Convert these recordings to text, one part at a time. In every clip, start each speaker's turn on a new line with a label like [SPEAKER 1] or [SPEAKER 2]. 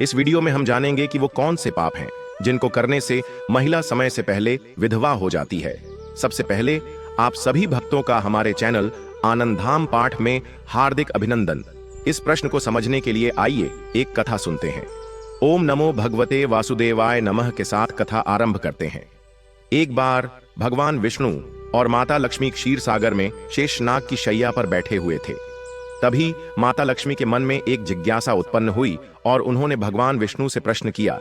[SPEAKER 1] इस वीडियो में हम जानेंगे कि वो कौन से पाप हैं जिनको करने से महिला समय से पहले विधवा हो जाती है। सबसे पहले आप सभी भक्तों का हमारे चैनल आनंदधाम पाठ में हार्दिक अभिनंदन। इस प्रश्न को समझने के लिए आइए एक कथा सुनते हैं। ओम नमो भगवते वासुदेवाय नमः के साथ कथा आरंभ करते हैं। एक बार भगवान विष्णु और माता लक्ष्मी क्षीर सागर में शेषनाग की शैया पर बैठे हुए थे। तभी माता लक्ष्मी के मन में एक जिज्ञासा उत्पन्न हुई और उन्होंने भगवान विष्णु से प्रश्न किया,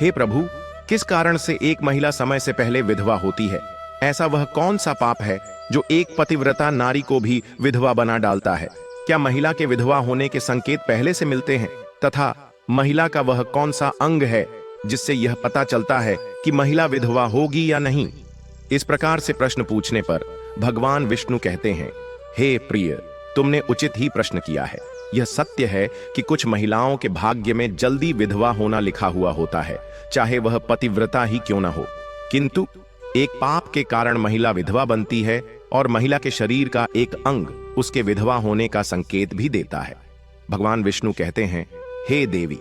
[SPEAKER 1] हे प्रभु, किस कारण से एक महिला समय से पहले विधवा होती है? ऐसा वह कौन सा पाप है जो एक पतिव्रता नारी को भी विधवा बना डालता है? क्या महिला के विधवा होने के संकेत पहले से मिलते हैं? तथा महिला का वह कौन सा अंग है जिससे यह पता चलता है कि महिला विधवा होगी या नहीं? इस प्रकार से प्रश्न पूछने पर भगवान विष्णु कहते हैं, हे प्रिय, तुमने उचित ही प्रश्न किया है। यह सत्य है कि कुछ महिलाओं के भाग्य में जल्दी विधवा होना लिखा हुआ होता है, चाहे वह पतिव्रता ही क्यों न हो। किंतु एक पाप के कारण महिला विधवा बनती है और महिला के शरीर का एक अंग उसके विधवा होने का संकेत भी देता है। भगवान विष्णु कहते हैं, हे देवी,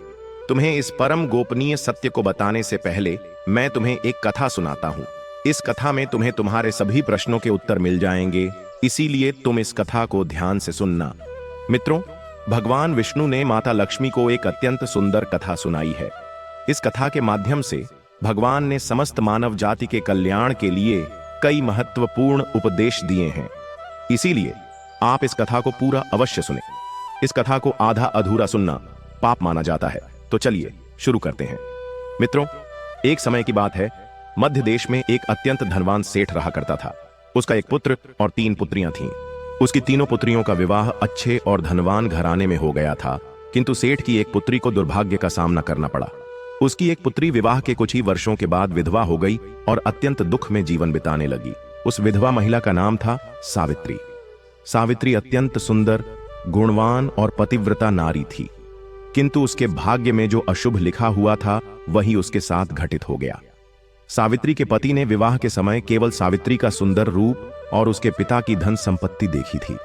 [SPEAKER 1] तुम्हें इस परम गोपनीय सत्य को बताने से पहले मैं तुम्हें एक कथा सुनाता हूं। इस कथा में तुम्हें तुम्हारे सभी प्रश्नों के उत्तर मिल जाएंगे, इसीलिए तुम इस कथा को ध्यान से सुनना। मित्रों, भगवान विष्णु ने माता लक्ष्मी को एक अत्यंत सुंदर कथा सुनाई है। इस कथा के माध्यम से भगवान ने समस्त मानव जाति के कल्याण के लिए कई महत्वपूर्ण उपदेश दिए हैं। इसीलिए आप इस कथा को पूरा अवश्य सुनें। इस कथा को आधा अधूरा सुनना पाप माना जाता है। तो चलिए शुरू करते हैं। मित्रों, एक समय की बात है, मध्य देश में एक अत्यंत धनवान सेठ रहा करता था। उसका एक पुत्र और 3 पुत्रियां थीं। उसकी तीनों पुत्रियों का विवाह अच्छे और धनवान घराने में हो गया था, किंतु सेठ की एक पुत्री को दुर्भाग्य का सामना करना पड़ा। उसकी एक पुत्री विवाह के कुछ ही वर्षों के बाद विधवा हो गई और अत्यंत दुख में जीवन बिताने लगी। उस विधवा महिला का नाम था सावित्री। सावित्री अत्यंत सुंदर, गुणवान और पतिव्रता नारी थी, किंतु उसके भाग्य में जो अशुभ लिखा हुआ था वही उसके साथ घटित हो गया। सावित्री के पति ने विवाह के समय केवल सावित्री का सुंदर रूप और उसके पिता की धन संपत्ति देखी थी।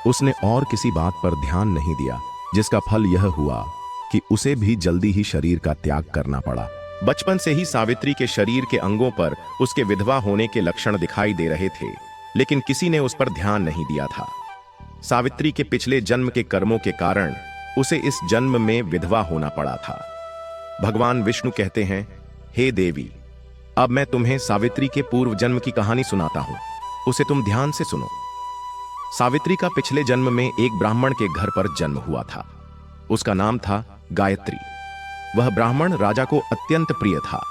[SPEAKER 1] उसने और किसी बात पर ध्यान नहीं दिया, जिसका फल यह हुआ कि उसे भी जल्दी ही शरीर का त्याग करना पड़ा। बचपन से ही सावित्री के शरीर के अंगों पर उसके विधवा होने के लक्षण दिखाई दे रहे थे, लेकिन किसी ने उस पर ध्यान नहीं दिया था। सावित्री के पिछले जन्म के कर्मों के कारण उसे इस जन्म में विधवा होना पड़ा था। भगवान विष्णु कहते हैं, हे देवी, अब मैं तुम्हें सावित्री के पूर्व जन्म की कहानी सुनाता हूं, उसे तुम ध्यान से सुनो। सावित्री का पिछले जन्म में एक ब्राह्मण के घर पर जन्म हुआ था। उसका नाम था गायत्री। वह ब्राह्मण राजा को अत्यंत प्रिय था,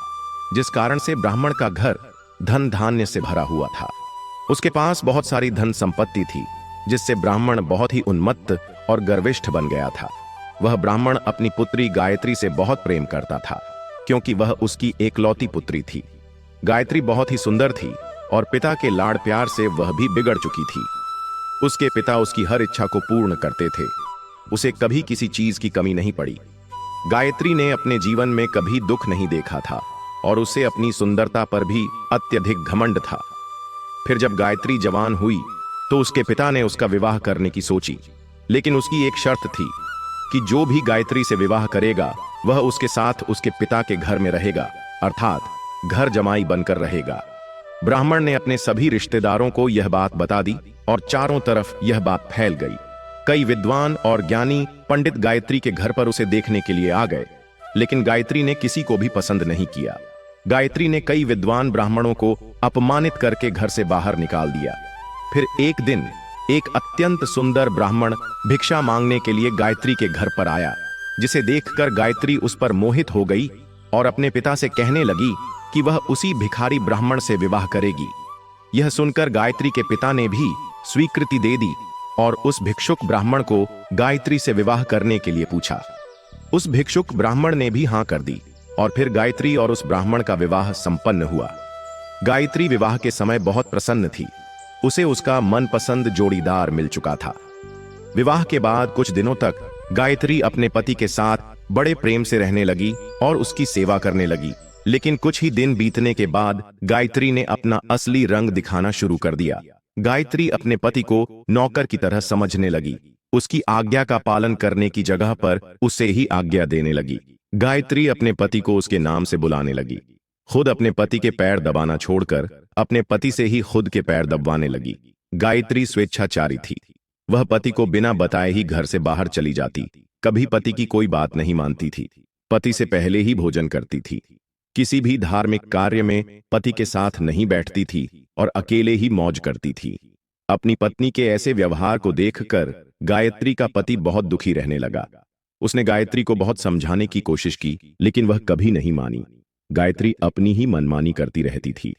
[SPEAKER 1] जिस कारण से ब्राह्मण का घर धन धान्य से भरा हुआ था। उसके पास बहुत सारी धन संपत्ति थी, जिससे ब्राह्मण बहुत ही उन्मत्त और गर्विष्ठ बन गया था। वह ब्राह्मण अपनी पुत्री गायत्री से बहुत प्रेम करता था, क्योंकि वह उसकी एकलौती पुत्री थी। गायत्री बहुत ही सुंदर थी और पिता के लाड़ प्यार से वह भी बिगड़ चुकी थी। उसके पिता उसकी हर इच्छा को पूर्ण करते थे। उसे कभी किसी चीज की कमी नहीं पड़ी। गायत्री ने अपने जीवन में कभी दुख नहीं देखा था और उसे अपनी सुंदरता पर भी अत्यधिक घमंड था। फिर जब गायत्री जवान हुई तो उसके पिता ने उसका विवाह करने की सोची, लेकिन उसकी एक शर्त थी कि जो भी गायत्री से विवाह करेगा वह उसके साथ उसके पिता के घर में रहेगा, अर्थात घर जमाई बनकर रहेगा। ब्राह्मण ने अपने सभी रिश्तेदारों को यह बात बता दी और चारों तरफ यह बात फैल गई। कई विद्वान और ज्ञानी पंडित गायत्री के घर पर उसे देखने के लिए आ गए, लेकिन गायत्री ने किसी को भी पसंद नहीं किया। गायत्री ने कई विद्वान ब्राह्मणों को अपमानित करके घर से बाहर निकाल दिया। फिर एक दिन एक अत्यंत सुंदर ब्राह्मण भिक्षा मांगने के लिए गायत्री के घर पर आया, जिसे देखकर गायत्री उस पर मोहित हो गई और अपने पिता से कहने लगी कि वह उसी भिखारी ब्राह्मण से विवाह करेगी। यह सुनकर गायत्री के पिता ने भी स्वीकृति दे दी और उस भिक्षुक ब्राह्मण को गायत्री से विवाह करने के लिए पूछा। उस भिक्षुक ब्राह्मण ने भी हां कर दी और फिर गायत्री और उस ब्राह्मण का विवाह संपन्न हुआ। गायत्री विवाह के समय बहुत प्रसन्न थी। उसे उसका मनपसंद जोड़ीदार मिल चुका था। विवाह के बाद कुछ दिनों तक गायत्री अपने पति के साथ बड़े प्रेम से रहने लगी और उसकी सेवा करने लगी। लेकिन कुछ ही दिन बीतने के बाद गायत्री ने अपना असली रंग दिखाना शुरू कर दिया। गायत्री अपने पति को नौकर की तरह समझने लगी। उसकी आज्ञा का पालन करने की जगह पर उसे ही आज्ञा देने लगी। गायत्री अपने पति को उसके नाम से बुलाने लगी। खुद अपने पति के पैर दबाना छोड़कर अपने पति से ही खुद के पैर दबवाने लगी। गायत्री स्वेच्छाचारी थी। वह पति को बिना बताए ही घर से बाहर चली जाती। कभी पति की कोई बात नहीं मानती थी। पति से पहले ही भोजन करती थी। किसी भी धार्मिक कार्य में पति के साथ नहीं बैठती थी और अकेले ही मौज करती थी। अपनी पत्नी के ऐसे व्यवहार को देखकर गायत्री का पति बहुत दुखी रहने लगा। उसने गायत्री को बहुत समझाने की कोशिश की, लेकिन वह कभी नहीं मानी। गायत्री अपनी ही मनमानी करती रहती थी।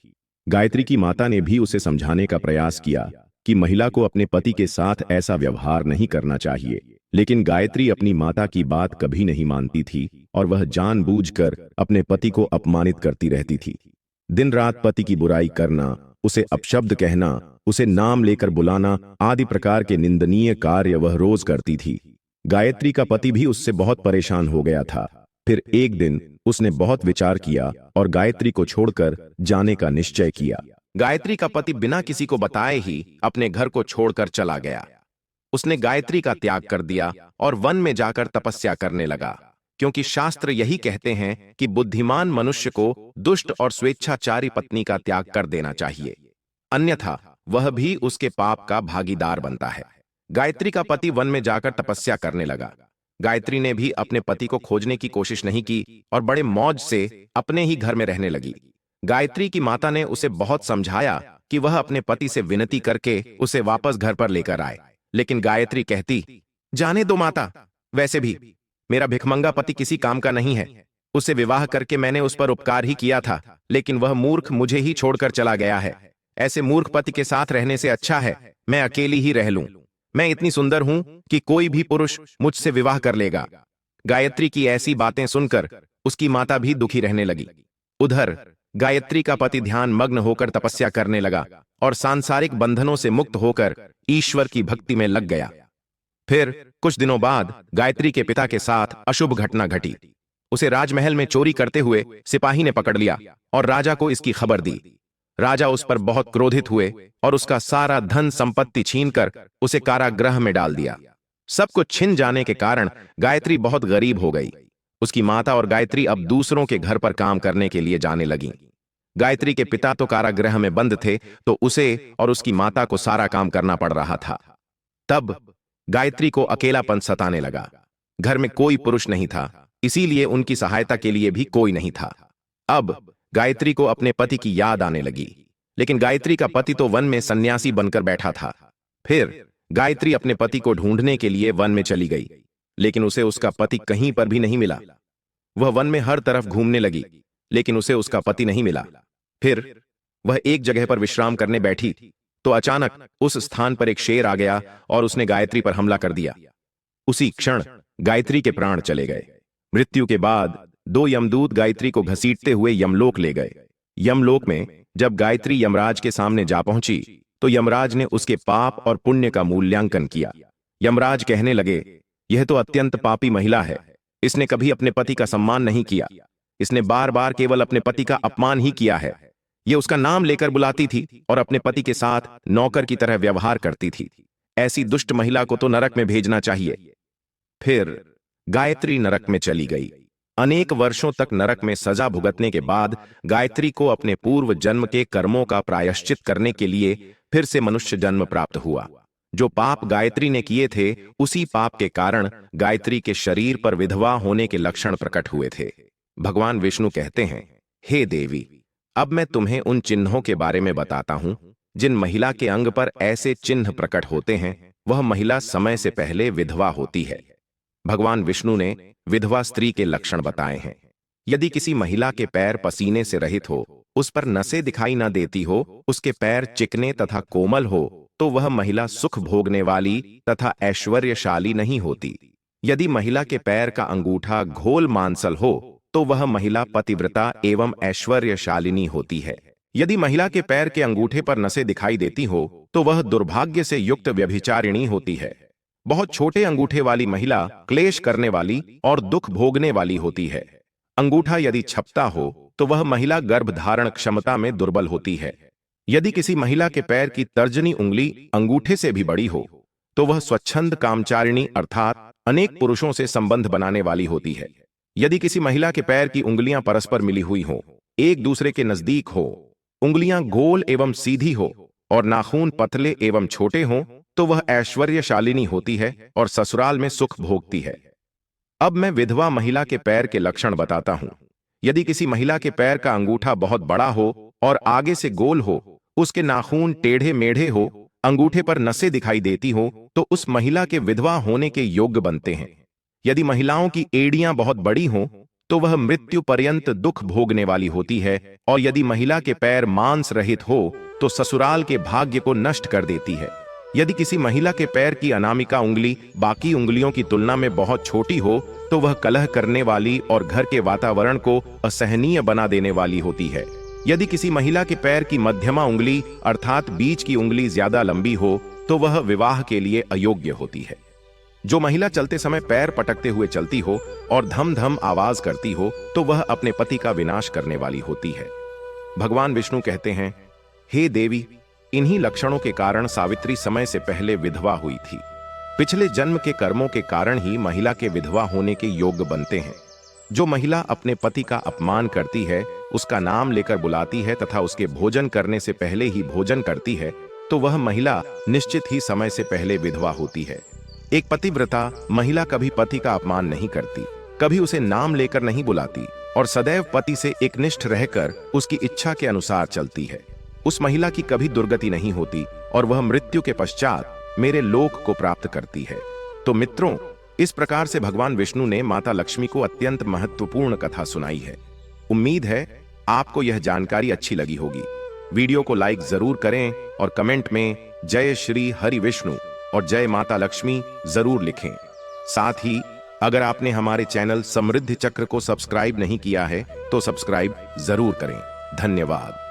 [SPEAKER 1] गायत्री की माता ने भी उसे समझाने का प्रयास किया कि महिला को अपने पति के साथ ऐसा व्यवहार नहीं करना चाहिए, लेकिन गायत्री अपनी माता की बात कभी नहीं मानती थी और वह जानबूझकर अपने पति को अपमानित करती रहती थी। दिन रात पति की बुराई करना, उसे अपशब्द कहना, उसे नाम लेकर बुलाना आदि प्रकार के निंदनीय कार्य वह रोज करती थी। गायत्री का पति भी उससे बहुत परेशान हो गया था। फिर एक दिन उसने बहुत विचार किया और गायत्री को छोड़कर जाने का निश्चय किया। गायत्री का पति बिना किसी को बताए ही अपने घर को छोड़कर चला गया। उसने गायत्री का त्याग कर दिया और वन में जाकर तपस्या करने लगा, क्योंकि शास्त्र यही कहते हैं कि बुद्धिमान मनुष्य को दुष्ट और स्वेच्छाचारी पत्नी का त्याग कर देना चाहिए, अन्यथा वह भी उसके पाप का भागीदार बनता है। गायत्री का पति वन में जाकर तपस्या करने लगा। गायत्री ने भी अपने पति को खोजने की कोशिश नहीं की और बड़े मौज से अपने ही घर में रहने लगी। गायत्री की माता ने उसे बहुत समझाया कि वह अपने पति से विनती करके उसे वापस घर पर लेकर आए, लेकिन गायत्री कहती, जाने दो माता, वैसे भी मेरा भिखमंगा पति किसी काम का नहीं है। उसे विवाह करके मैंने उस पर उपकार ही किया था, लेकिन वह मूर्ख मुझे ही छोड़कर चला गया है। ऐसे मूर्ख पति के साथ रहने से अच्छा है मैं अकेली ही रह लूं। मैं इतनी सुंदर हूं कि कोई भी पुरुष मुझसे विवाह कर लेगा। गायत्री की ऐसी बातें सुनकर उसकी माता भी दुखी रहने लगी। उधर गायत्री का पति ध्यान मग्न होकर तपस्या करने लगा और सांसारिक बंधनों से मुक्त होकर ईश्वर की भक्ति में लग गया। फिर कुछ दिनों बाद गायत्री के पिता के साथ अशुभ घटना घटी। उसे राजमहल में चोरी करते हुए सिपाही ने पकड़ लिया और राजा को इसकी खबर दी। राजा उस पर बहुत क्रोधित हुए और उसका सारा धन संपत्ति छीनकर उसे कारागृह में डाल दिया। सब कुछ छिन जाने के कारण गायत्री बहुत गरीब हो गई। उसकी माता और गायत्री अब दूसरों के घर पर काम करने के लिए जाने लगीं। गायत्री के पिता तो कारागृह में बंद थे, तो उसे और उसकी माता को सारा काम करना पड़ रहा था। तब गायत्री को अकेलापन सताने लगा। घर में कोई पुरुष नहीं था, इसीलिए उनकी सहायता के लिए भी कोई नहीं था। अब गायत्री को अपने पति की याद आने लगी, लेकिन गायत्री का पति तो वन में सन्यासी बनकर बैठा था। फिर गायत्री अपने पति को ढूंढने के लिए वन में चली गई, लेकिन उसे उसका पति कहीं पर भी नहीं मिला। वह वन में हर तरफ घूमने लगी, लेकिन उसे उसका पति नहीं मिला। फिर वह एक जगह पर विश्राम करने बैठी तो अचानक उस स्थान पर एक शेर आ गया और उसने गायत्री पर हमला कर दिया। उसी क्षण गायत्री के प्राण चले गए। मृत्यु के बाद 2 यमदूत गायत्री को घसीटते हुए यमलोक ले गए। यमलोक में जब गायत्री यमराज के सामने जा पहुंची तो यमराज ने उसके पाप और पुण्य का मूल्यांकन किया। यमराज कहने लगे, यह तो अत्यंत पापी महिला है। इसने कभी अपने पति का सम्मान नहीं किया। इसने बार बार केवल अपने पति का अपमान ही किया है। यह उसका नाम लेकर बुलाती थी और अपने पति के साथ नौकर की तरह व्यवहार करती थी। ऐसी दुष्ट महिला को तो नरक में भेजना चाहिए। फिर गायत्री नरक में चली गई। अनेक वर्षों तक नरक में सजा भुगतने के बाद गायत्री को अपने पूर्व जन्म के कर्मों का प्रायश्चित करने के लिए फिर से मनुष्य जन्म प्राप्त हुआ। जो पाप गायत्री ने किए थे, उसी पाप के कारण गायत्री के शरीर पर विधवा होने के लक्षण प्रकट हुए थे। भगवान विष्णु कहते हैं, हे देवी, अब मैं तुम्हें उन चिन्हों के बारे में बताता हूं जिन महिला के अंग पर ऐसे चिन्ह प्रकट होते हैं, वह महिला समय से पहले विधवा होती है। भगवान विष्णु ने विधवा स्त्री के लक्षण बताए हैं। यदि किसी महिला के पैर पसीने से रहित हो, उस पर नसें दिखाई न देती हो, उसके पैर चिकने तथा कोमल हो, तो वह महिला सुख भोगने वाली तथा ऐश्वर्यशाली नहीं होती। यदि महिला के पैर का अंगूठा घोल मांसल हो, तो वह महिला पतिव्रता एवं ऐश्वर्यशालिनी होती है। यदि महिला के पैर के अंगूठे पर नसें दिखाई देती हो, तो वह दुर्भाग्य से युक्त व्यभिचारिणी होती है। बहुत छोटे अंगूठे वाली महिला क्लेश करने वाली और दुख भोगने वाली होती है। अंगूठा यदि छपता हो, तो वह महिला गर्भधारण क्षमता में दुर्बल होती है। यदि किसी महिला के पैर की तर्जनी उंगली अंगूठे से भी बड़ी हो, तो वह स्वच्छंद कामचारिणी अर्थात अनेक पुरुषों से संबंध बनाने वाली होती है। यदि किसी महिला के पैर की उंगलियां परस्पर मिली हुई हो, एक दूसरे के नजदीक हो, उंगलियां गोल एवं सीधी हो और नाखून पतले एवं छोटे हों, तो वह ऐश्वर्यशालिनी होती है और ससुराल में सुख भोगती है। अब मैं विधवा महिला के पैर के लक्षण बताता हूं। यदि किसी महिला के पैर का अंगूठा बहुत बड़ा हो और आगे से गोल हो, उसके नाखून टेढ़े मेढ़े हो, अंगूठे पर नसें दिखाई देती हो, तो उस महिला के विधवा होने के योग्य बनते हैं। यदि महिलाओं की एड़ियां बहुत बड़ी हों, तो वह मृत्यु पर्यंत दुख भोगने वाली होती है, और यदि महिला के पैर मांस रहित हो, तो ससुराल के भाग्य को नष्ट कर देती है। यदि किसी महिला के पैर की अनामिका उंगली बाकी उंगलियों की तुलना में बहुत छोटी हो, तो वह कलह करने वाली और घर के वातावरण को असहनीय बना देने वाली होती है। यदि किसी महिला के पैर की मध्यमा उंगली अर्थात बीच की उंगली ज्यादा लंबी हो, तो वह विवाह के लिए अयोग्य होती है। जो महिला चलते समय पैर पटकते हुए चलती हो और धम धम आवाज करती हो, तो वह अपने पति का विनाश करने वाली होती है। भगवान विष्णु कहते हैं, हे देवी, इन्हीं लक्षणों के कारण सावित्री समय से पहले विधवा हुई थी। पिछले जन्म के कर्मों के कारण ही महिला के विधवा होने के योग्य बनते हैं। जो महिला अपने पति का अपमान करती है, उसका नाम लेकर बुलाती है तथा उसके भोजन करने से पहले ही भोजन करती है, तो वह महिला निश्चित ही समय से पहले विधवा होती है। एक पतिव्रता महिला कभी पति का अपमान नहीं करती, कभी उसे नाम लेकर नहीं बुलाती और सदैव पति से एकनिष्ठ रहकर उसकी इच्छा के अनुसार चलती है। उस महिला की कभी दुर्गति नहीं होती और वह मृत्यु के पश्चात मेरे लोक को प्राप्त करती है। तो मित्रों, इस प्रकार से भगवान विष्णु ने माता लक्ष्मी को अत्यंत महत्वपूर्ण कथा सुनाई है। उम्मीद है आपको यह जानकारी अच्छी लगी होगी। वीडियो को लाइक जरूर करें और कमेंट में जय श्री हरि विष्णु और जय माता लक्ष्मी जरूर लिखें। साथ ही अगर आपने हमारे चैनल समृद्धि चक्र को सब्सक्राइब नहीं किया है, तो सब्सक्राइब जरूर करें। धन्यवाद।